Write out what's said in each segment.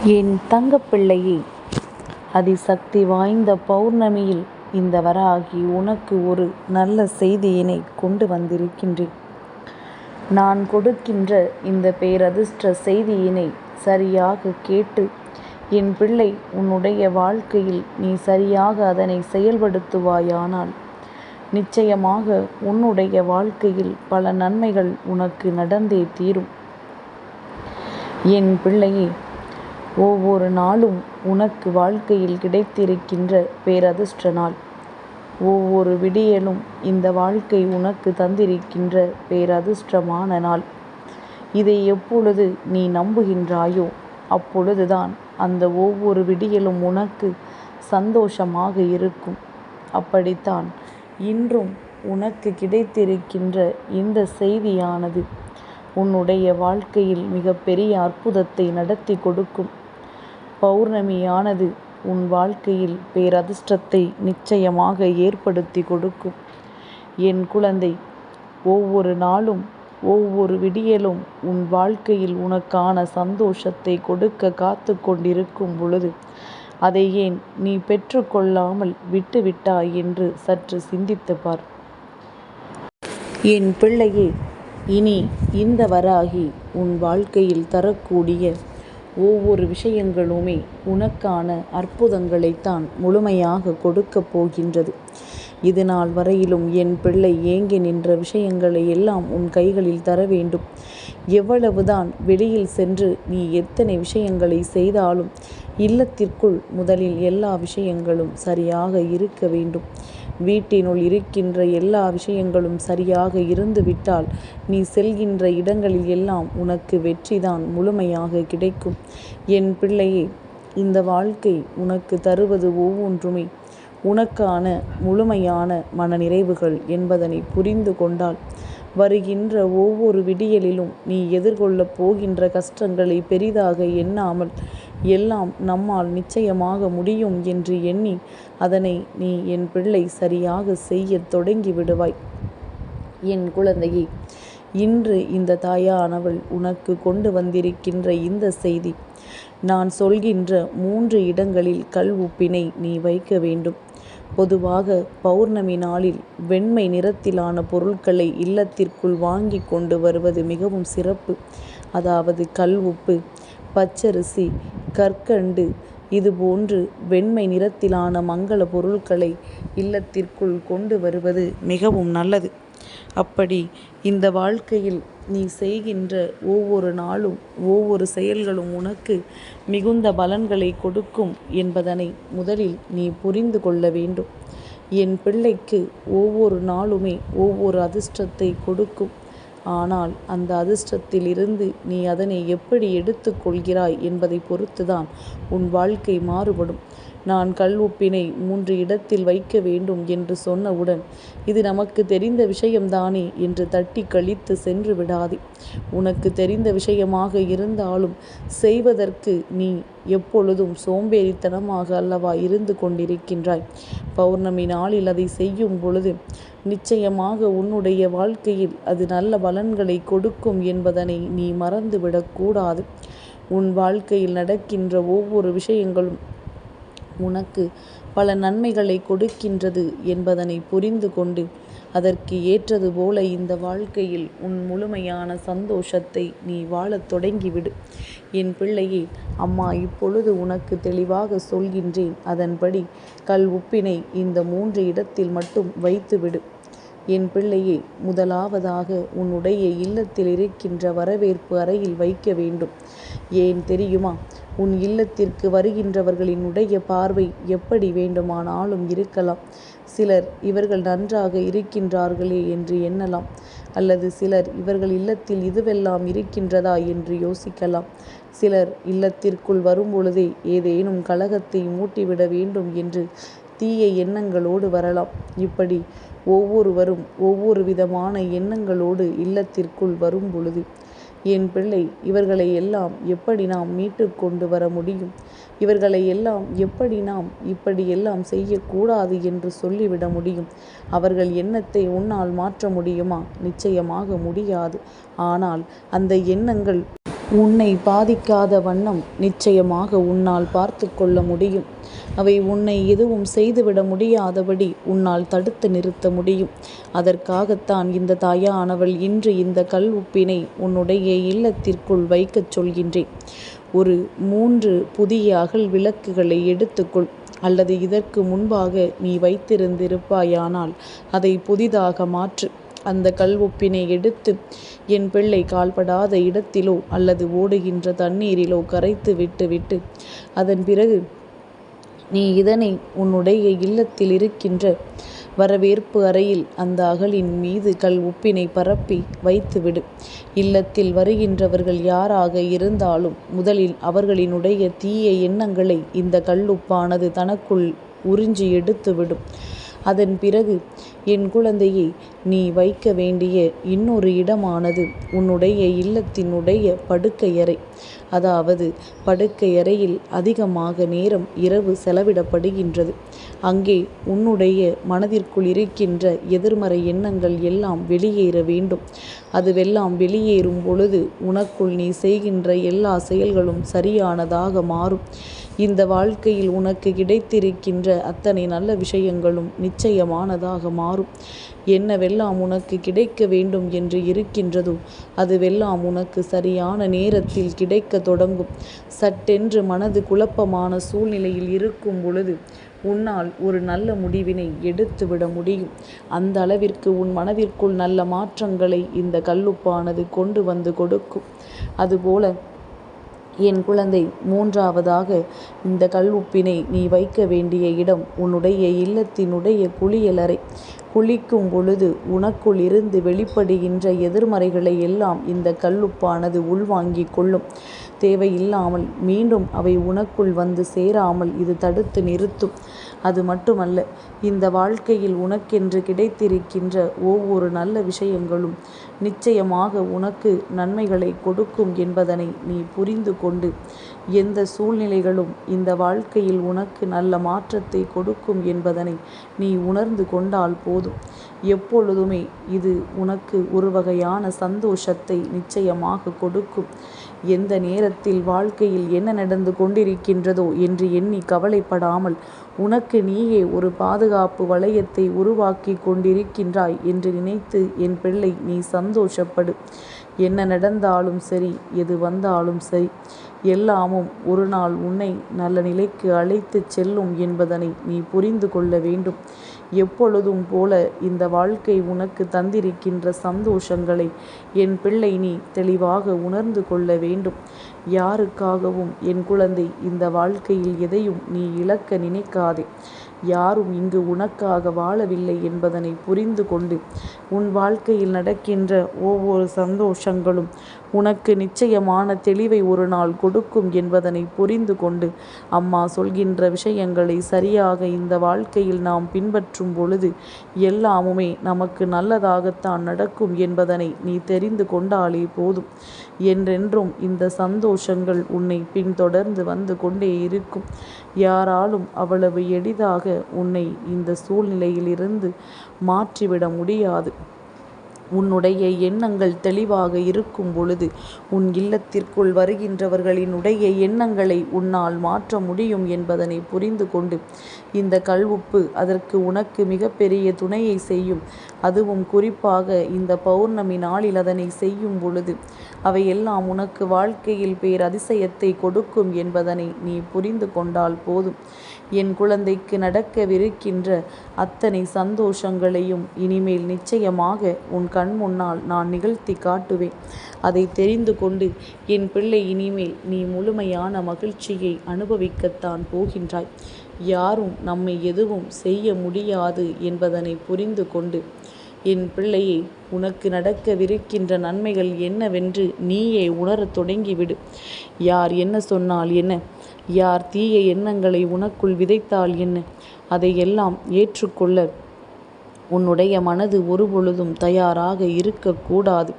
என் தங்கப்பிள்ளையே, அதிசக்தி வாய்ந்த பௌர்ணமியில் இந்த வராகி உனக்கு ஒரு நல்ல செய்தியினை கொண்டு வந்திருக்கின்றேன். நான் கொடுக்கின்ற இந்த பேரதிர்ஷ்ட செய்தியினை சரியாக கேட்டு என் பிள்ளை உன்னுடைய வாழ்க்கையில் நீ சரியாக அதனை செயல்படுத்துவாயானால் நிச்சயமாக உன்னுடைய வாழ்க்கையில் பல நன்மைகள் உனக்கு நடந்தே தீரும். என் பிள்ளையே, ஒவ்வொரு நாளும் உனக்கு வாழ்க்கையில் கிடைத்திருக்கின்ற பேரதிர்ஷ்ட நாள். ஒவ்வொரு விடியலும் இந்த வாழ்க்கை உனக்கு தந்திருக்கின்ற பேரதிர்ஷ்டமான நாள். இதை எப்பொழுது நீ நம்புகின்றாயோ அப்பொழுதுதான் அந்த ஒவ்வொரு விடியலும் உனக்கு சந்தோஷமாக இருக்கும். அப்படித்தான் இன்றும் உனக்கு கிடைத்திருக்கின்ற இந்த செய்தியானது உன்னுடைய வாழ்க்கையில் மிகப்பெரிய அற்புதத்தை நடத்தி கொடுக்கும். பௌர்ணமியானது உன் வாழ்க்கையில் பேரதிர்ஷ்டத்தை நிச்சயமாக ஏற்படுத்தி கொடுக்கும். என் குழந்தை, ஒவ்வொரு நாளும் ஒவ்வொரு விடியலும் உன் வாழ்க்கையில் உனக்கான சந்தோஷத்தை கொடுக்க காத்து கொண்டிருக்கும் பொழுது அதை ஏன் நீ பெற்றுக்கொள்ளாமல் விட்டுவிட்டாய் என்று சற்று சிந்தித்து பார். என் பிள்ளையே, இனி இந்த வராகி உன் வாழ்க்கையில் தரக்கூடிய ஒவ்வொரு விஷயங்களுமே உனக்கான அற்புதங்களைத்தான் முழுமையாக கொடுக்கப் போகின்றது. இது நாள் வரையிலும் என் பிள்ளை ஏங்கி நின்ற விஷயங்களை எல்லாம் உன் கைகளில் தர வேண்டும். எவ்வளவுதான் வெளியில் சென்று நீ எத்தனை விஷயங்களை செய்தாலும் இல்லத்திற்குள் முதலில் எல்லா விஷயங்களும் சரியாக இருக்க வேண்டும். வீட்டினுள் இருக்கின்ற எல்லா விஷயங்களும் சரியாக இருந்துவிட்டால் நீ செல்கின்ற இடங்களில் எல்லாம் உனக்கு வெற்றிதான் முழுமையாக கிடைக்கும். என் பிள்ளையே, இந்த வாழ்க்கை உனக்கு தருவது ஒவ்வொன்றுமே உனக்கான முழுமையான மனநிறைவுகள் என்பதனை புரிந்து கொண்டால் வருகின்ற ஒவ்வொரு விடியலிலும் நீ எதிர்கொள்ளப் போகின்ற கஷ்டங்களை பெரிதாக எண்ணாமல் எல்லாம் நம்மால் நிச்சயமாக முடியும் என்று எண்ணி அதனை நீ என் பிள்ளை சரியாக செய்ய தொடங்கி விடுவாய். என் குழந்தையே, இன்று இந்த தாயானவள் உனக்கு கொண்டு வந்திருக்கின்ற இந்த செய்தி, நான் சொல்கின்ற 3 இடங்களில் கல் உப்பினை நீ வைக்க வேண்டும். பொதுவாக பௌர்ணமி நாளில் வெண்மை நிறத்திலான பொருட்களை இல்லத்திற்குள் வாங்கி கொண்டு வருவது மிகவும் சிறப்பு. அதாவது கல் உப்பு, பச்சரிசி, கற்கண்டு, இதுபோன்று வெண்மை நிறத்திலான மங்கள பொருட்களை இல்லத்திற்குள் கொண்டு வருவது மிகவும் நல்லது. அப்படி இந்த வாழ்க்கையில் நீ செய்கின்ற ஒவ்வொரு நாளும் ஒவ்வொரு செயல்களும் உனக்கு மிகுந்த பலன்களை கொடுக்கும் என்பதனை முதலில் நீ புரிந்து கொள்ள வேண்டும். என் பிள்ளைக்கு ஒவ்வொரு நாளுமே ஒவ்வொரு அதிர்ஷ்டத்தை கொடுக்கும். ஆனால் அந்த அதிர்ஷ்டத்தில் இருந்து நீ அதனை எப்படி எடுத்துக்கொள்கிறாய் என்பதை பொறுத்துதான் உன் வாழ்க்கை மாறுபடும். நான் கல் உப்பினை 3 இடத்தில் வைக்க வேண்டும் என்று சொன்னவுடன் இது நமக்கு தெரிந்த விஷயம்தானே என்று தட்டி கழித்து சென்று விடாதே. உனக்கு தெரிந்த விஷயமாக இருந்தாலும் செய்வதற்கு நீ எப்பொழுதும் சோம்பேறித்தனமாக அல்லவா இருந்து கொண்டிருக்கின்றாய். பௌர்ணமி நாளில் அதை செய்யும் பொழுது நிச்சயமாக உன்னுடைய வாழ்க்கையில் அது நல்ல பலன்களை கொடுக்கும் என்பதனை நீ மறந்துவிடக்கூடாது. உன் வாழ்க்கையில் நடக்கின்ற ஒவ்வொரு விஷயங்களும் உனக்கு பல நன்மைகளை கொடுக்கின்றது என்பதனை புரிந்து கொண்டு அதற்கு ஏற்றது போல இந்த வாழ்க்கையில் உன் முழுமையான சந்தோஷத்தை நீ வாழத் தொடங்கிவிடு. என் பிள்ளையே, அம்மா இப்பொழுது உனக்கு தெளிவாக சொல்கின்றேன். அதன்படி கல் உப்பினை இந்த 3 இடத்தில் மட்டும் வைத்துவிடு. என் பிள்ளையே, முதலாவதாக உன்னுடைய இல்லத்தில் இருக்கின்ற வரவேற்பு அறையில் வைக்க வேண்டும். ஏன் தெரியுமா? உன் இல்லத்திற்கு வருகின்றவர்களினுடைய பார்வை எப்படி வேண்டுமானாலும் இருக்கலாம். சிலர் இவர்கள் நன்றாக இருக்கின்றார்களே என்று எண்ணலாம். அல்லது சிலர் இவர்கள் இல்லத்தில் இதுவெல்லாம் இருக்கின்றதா என்று யோசிக்கலாம். சிலர் இல்லத்திற்குள் வரும்பொழுதே ஏதேனும் கலகத்தை மூட்டிவிட வேண்டும் என்று தீய எண்ணங்களோடு வரலாம். இப்படி ஒவ்வொருவரும் ஒவ்வொரு விதமான எண்ணங்களோடு இல்லத்திற்குள் வரும் பொழுது என் பிள்ளை, இவர்களை எல்லாம் எப்படி நாம் மீட்டு கொண்டு வர முடியும்? இவர்களை எல்லாம் எப்படி நாம் இப்படியெல்லாம் செய்யக்கூடாது என்று சொல்லிவிட முடியும்? அவர்கள் எண்ணத்தை உன்னால் மாற்ற முடியுமா? நிச்சயமாக முடியாது. ஆனால் அந்த எண்ணங்கள் உன்னை பாதிக்காத வண்ணம் நிச்சயமாக உன்னால் பார்த்து கொள்ள முடியும். அவை உன்னை எதுவும் செய்துவிட முடியாதபடி உன்னால் தடுத்து நிறுத்த முடியும். அதற்காகத்தான் இந்த தாயானவள் இன்று இந்த கல் உப்பினை உன்னுடைய இல்லத்திற்குள் வைக்கச் சொல்கின்றேன். ஒரு 3 புதிய அகல் விளக்குகளை எடுத்துக்கொள். அல்லது இதற்கு முன்பாக நீ வைத்திருந்திருப்பாயானால் அதை புதிதாக மாற்று. அந்த கல் உப்பினை எடுத்து என் பிள்ளை கால்படாத இடத்திலோ அல்லது ஓடுகின்ற தண்ணீரிலோ கரைத்து விட்டு அதன் பிறகு நீ இதனை உன்னுடைய இல்லத்தில் இருக்கின்ற வரவேற்பு அறையில் அந்த அகலின் மீது கல் உப்பினை பரப்பி வைத்துவிடு. இல்லத்தில் வருகின்றவர்கள் யாராக இருந்தாலும் முதலில் அவர்களினுடைய தீய எண்ணங்களை இந்த கல்லுப்பானது தனக்குள் உறிஞ்சி எடுத்துவிடும். அதன் பிறகு என் குழந்தையை நீ வைக்க வேண்டிய இன்னொரு இடமானது உன்னுடைய இல்லத்தினுடைய படுக்கையறை. அதாவது படுக்கையறையில் அதிகமாக நேரம் இரவு செலவிடப்படுகின்றது. அங்கே உன்னுடைய மனதிற்குள் இருக்கின்ற எதிர்மறை எண்ணங்கள் எல்லாம் வெளியேற வேண்டும். அதுவெல்லாம் வெளியேறும் பொழுது உனக்குள் நீ செய்கின்ற எல்லா செயல்களும் சரியானதாக மாறும். இந்த வாழ்க்கையில் உனக்கு கிடைத்திருக்கின்ற அத்தனை நல்ல விஷயங்களும் நிச்சயமானதாக மாறும். என்னவெல்லாம் உனக்கு கிடைக்க வேண்டும் என்று இருக்கின்றதோ அதுவெல்லாம் உனக்கு சரியான நேரத்தில் கிடைக்க தொடங்கும். சட்டென்று மனது குழப்பமான சூழ்நிலையில் இருக்கும் பொழுது உன்னால் ஒரு நல்ல முடிவினை எடுத்துவிட முடியும். அந்த அளவிற்கு உன் மனதிற்குள் நல்ல மாற்றங்களை இந்த கல்லுப்பானது கொண்டு வந்து கொடுக்கும். அதுபோல என் குழந்தை, 3வதாக இந்த கல் உப்பினை நீ வைக்க வேண்டிய இடம் உன்னுடைய இல்லத்தினுடைய குளியலறை. குளிக்கும் பொழுது உனக்குள் இருந்து வெளிப்படுகின்ற எதிர்மறைகளை எல்லாம் இந்த கல்லுப்பானது உள்வாங்கிக் கொள்ளும். தேவையில்லாமல் மீண்டும் அவை உனக்குள் வந்து சேராமல் இது தடுத்து நிறுத்தும். அது மட்டுமல்ல, இந்த வாழ்க்கையில் உனக்கென்று கிடைத்திருக்கின்ற ஒவ்வொரு நல்ல விஷயங்களும் நிச்சயமாக உனக்கு நன்மைகளை கொடுக்கும் என்பதனை நீ புரிந்து கொண்டு, எந்த சூழ்நிலைகளும் இந்த வாழ்க்கையில் உனக்கு நல்ல மாற்றத்தை கொடுக்கும் என்பதனை நீ உணர்ந்து கொண்டால் போதும். எப்பொழுதுமே இது உனக்கு ஒரு வகையான சந்தோஷத்தை நிச்சயமாக கொடுக்கும். எந்த நேரத்தில் வாழ்க்கையில் என்ன நடந்து கொண்டிருக்கின்றதோ என்று எண்ணி கவலைப்படாமல் உனக்கு நீயே ஒரு பாதுகாப்பு வளையத்தை உருவாக்கி கொண்டிருக்கின்றாய் என்று நினைத்து என் பிள்ளை நீ சந்தோஷப்படு. என்ன நடந்தாலும் சரி, எது வந்தாலும் சரி, எல்லாமும் ஒரு நாள் உன்னை நல்ல நிலைக்கு அழைத்து செல்லும் என்பதனை நீ புரிந்து கொள்ள வேண்டும். எப்பொழுதும் போல இந்த வாழ்க்கை உனக்கு தந்திருக்கின்ற சந்தோஷங்களை என் பிள்ளை நீ தெளிவாக உணர்ந்து கொள்ள வேண்டும். யாருக்காகவும் என் குழந்தை இந்த வாழ்க்கையில் எதையும் நீ இழக்க நினைக்காதே. யாரும் இங்கு உனக்காக வாழவில்லை என்பதனை புரிந்து கொண்டு உன் வாழ்க்கையில் நடக்கின்ற ஒவ்வொரு சந்தோஷங்களும் உனக்கு நிச்சயமான தெளிவை ஒரு நாள் கொடுக்கும் என்பதனை புரிந்து கொண்டு அம்மா சொல்கின்ற விஷயங்களை சரியாக இந்த வாழ்க்கையில் நாம் பின்பற்றும் பொழுது எல்லாமுமே நமக்கு நல்லதாகத்தான் நடக்கும் என்பதனை நீ தெரிந்து கொண்டாலே போதும். என்றென்றும் இந்த சந்தோஷங்கள் உன்னை பின்தொடர்ந்து வந்து கொண்டே இருக்கும். யாராலும் அவ்வளவு எளிதாக உன்னை இந்த சூழ்நிலையிலிருந்து மாற்றிவிட முடியாது. உன்னுடைய எண்ணங்கள் தெளிவாக இருக்கும் பொழுது உன் இல்லத்திற்குள் வருகின்றவர்களினுடைய எண்ணங்களை உன்னால் மாற்ற முடியும் என்பதனை புரிந்து கொண்டு இந்த கல் உப்பு அதற்கு உனக்கு மிகப்பெரிய துணையை செய்யும். அதுவும் குறிப்பாக இந்த பௌர்ணமி நாளில் அதனை செய்யும் பொழுது அவையெல்லாம் உனக்கு வாழ்க்கையில் பேரதிசயத்தை கொடுக்கும் என்பதனை நீ புரிந்து கொண்டால் போதும். என் குழந்தைக்கு நடக்கவிருக்கின்ற அத்தனை சந்தோஷங்களையும் இனிமேல் நிச்சயமாக உன் கண் முன்னால் நான் நிகழ்த்தி காட்டுவேன். அதை தெரிந்து கொண்டு என் பிள்ளை இனிமேல் நீ முழுமையான மகிழ்ச்சியை அனுபவிக்கத்தான் போகின்றாய். யாரும் நம்மை எதுவும் செய்ய முடியாது என்பதனை புரிந்து கொண்டு என் பிள்ளையே, உனக்கு நடக்கவிருக்கின்ற நன்மைகள் என்னவென்று நீயே உணரத் தொடங்கிவிடு. யார் என்ன சொன்னால் என்ன, யார் தீய எண்ணங்களை உனக்குள் விதைத்தால் என்ன, அதையெல்லாம் ஏற்றுக்கொள்ள உன்னுடைய மனது ஒருபொழுதும் தயாராக இருக்கக்கூடாது.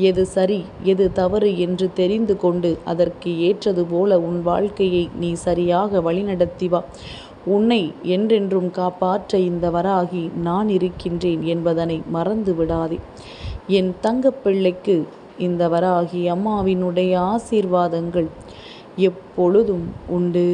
எது சரி எது தவறு என்று தெரிந்து கொண்டு அதற்கு ஏற்றது போல உன் வாழ்க்கையை நீ சரியாக வழிநடத்தி வா. உன்னை என்றென்றும் காப்பாற்ற இந்த வராகி நான் இருக்கின்றேன் என்பதனை மறந்து விடாதே. என் தங்கப்பிள்ளைக்கு இந்த வராகி அம்மாவினுடைய ஆசீர்வாதங்கள் எப்பொழுதும் உண்டு.